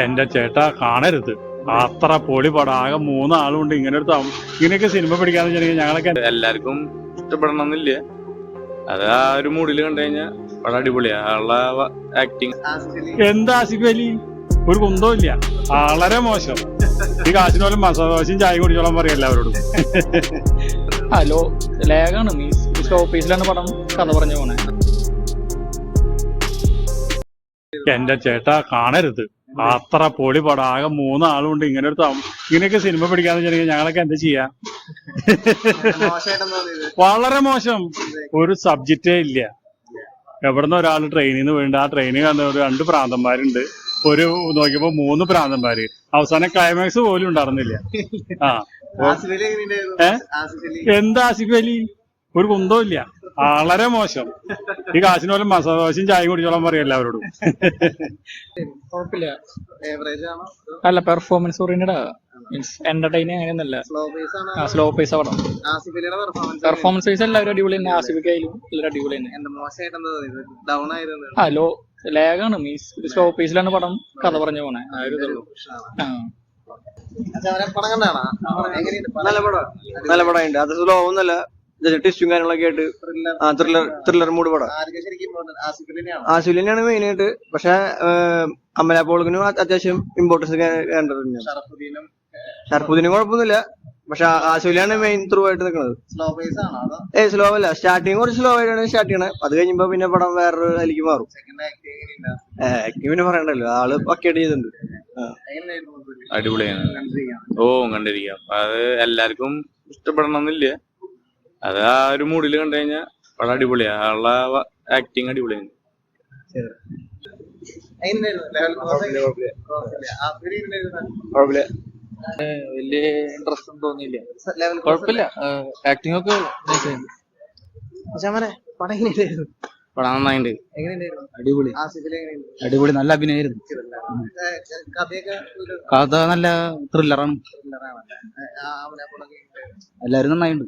എന്റെ ചേട്ടാ കാണരുത്. അത്ര പൊളി പടം. ആകെ 3 ആളുണ്ട്. ഇങ്ങനെയൊക്കെ സിനിമ പിടിക്കാന്ന് വെച്ചിട്ടുണ്ടെങ്കിൽ ഞങ്ങളൊക്കെ എല്ലാവർക്കും ഇഷ്ടപ്പെടണമെന്നില്ല. അത് ആ ഒരു മൂഡില് കണ്ടു കഴിഞ്ഞാൽ വളരെ അടിപൊളിയാ. ആളുടെ ആക്ടിങ്. എന്താ ആസിഫ് അലി, ഒരു കുന്തവും ഇല്ല, വളരെ മോശം. ഈ കാശിന് പോലും മസാദോശയും ചായ കുടിച്ചോളാൻ പറയും എല്ലാവരോടും. ഹലോ, ലേഖാണ് മീൻസ് സ്ലോ പേസിലാണ് പടം കഥ പറഞ്ഞു പോണേ. എന്റെ ചേട്ടാ കാണരുത്. അത്ര പൊളി പടം. ആകെ 3 ആളുണ്ട്. ഇങ്ങനെയൊക്കെ സിനിമ പിടിക്കാന്ന് വെച്ചിട്ടുണ്ടെങ്കിൽ ഞങ്ങളൊക്കെ എന്താ ചെയ്യാ? വളരെ മോശം. ഒരു സബ്ജക്റ്റേ ഇല്ല. എവിടുന്ന് ഒരാൾ ട്രെയിനിൽ നിന്ന് വീണ്ട് ആ ട്രെയിനിൽ വന്ന 2 പ്രാന്തന്മാരുണ്ട്. നോക്കിയപ്പോ 3 പ്രാന്തന്മാര്. അവസാനം ക്ലൈമാക്സ് പോലും ഉണ്ടായിരുന്നില്ല. എന്താ ആസിഫ് അലി, ഒരു കുന്തവും ഇല്ല, വളരെ മോശം. ഈ കാശിന് പോലും മസാദോശയും ചായ കുടിച്ചോളാൻ പറയും എല്ലാവരോടും. കുഴപ്പമില്ല. അല്ല, പെർഫോമൻസ് ഓറിയന്റഡ് മീൻസ് എന്റർടൈനിങ് അങ്ങനെയൊന്നല്ല. സ്ലോ പേസ് പടം. പെർഫോമൻസ് വൈസ് എല്ലാവരും അടിപൊളി തന്നെ. ആസിഫിക്കായാലും എല്ലാവരും അടിപൊളി തന്നെ. ഹലോ, ലേഖാണ് മീൻസ് സ്ലോ പേസിലാണ് പടം കഥ പറഞ്ഞു പോണേ. ആ ഒരു ഇതുള്ളൂ. നല്ല പടമുണ്ട്. അത് സ്ലോ ഒന്നല്ല, ടെസ്റ്റും കാര്യങ്ങളൊക്കെ ആയിട്ട് ത്രില്ലർ മൂഡ് പടം. ആസിഫ് തന്നെയാണ് മെയിൻ ആയിട്ട്. പക്ഷെ അമല പോളിനും അത്യാവശ്യം ഇമ്പോർട്ടൻസ് കണ്ടിട്ടുണ്ട്. ഷറഫുദ്ദീനും കുഴപ്പമൊന്നുമില്ല. പക്ഷെ ആസിഫിലാണ് മെയിൻ ത്രൂ ആയിട്ട് നിൽക്കുന്നത്. സ്ലോ അല്ല, സ്റ്റാർട്ടിങ് കുറച്ച് സ്ലോ ആയിട്ടാണ് സ്റ്റാർട്ട് ചെയ്യണത്. അത് കഴിയുമ്പോ പിന്നെ പടം വേറൊരു അതിലേക്ക് മാറും. ആക്ടിങ് പിന്നെ പറയണ്ടല്ലോ, ആള് പക്കയായിട്ട് ചെയ്തിട്ടുണ്ട്. അടിപൊളിയാണ്. കണ്ടിരിക്കാം. അത് എല്ലാവർക്കും ഇഷ്ടപ്പെടണമെന്നില്ല. അത് ആ ഒരു മൂഡില് കണ്ടു കഴിഞ്ഞാൽ വളരെ അടിപൊളിയാ. ആളുടെ ആക്ടിങ് അടിപൊളിയാണ്. വലിയ ഇൻട്രസ്റ്റ് ഒന്നും തോന്നിയില്ല. കുഴപ്പമില്ല. ആക്ടിങ് ഒക്കെ പടം നന്നായിട്ടുണ്ട്. അടിപൊളി അടിപൊളി, നല്ല അഭിനയായിരുന്നു. കഥ നല്ല ത്രില്ലറാണ്. എല്ലാരും നന്നായിട്ടുണ്ട്.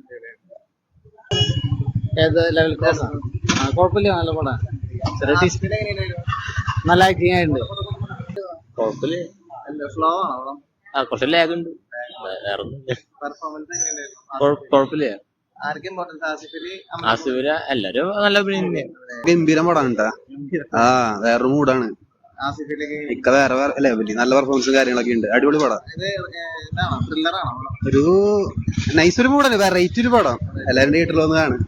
കുഴപ്പമില്ല, നല്ല പടം. നല്ല ആക്ടിങ് ആയിട്ടുണ്ട്. കുഴപ്പമില്ല. കുറച്ച് ലാഗ് ഉണ്ട്. കുഴപ്പമില്ല. ആസിഫില എല്ലാരും നല്ല അഭിനയം. ഗംഭീരം പടമാണ് കേട്ടാ. വേറൊരു മൂഡാണ്. ഇക്ക വേറെ ലെവലി നല്ല പെർഫോമൻസും കാര്യങ്ങളൊക്കെ ഉണ്ട്. അടിപൊളി പടം. ഒരു നൈസ് ഒരു മൂഡാണ്, വെറൈറ്റി ഒരു പടം. എല്ലാവരും തിയേറ്ററിൽ വന്ന് കാണും.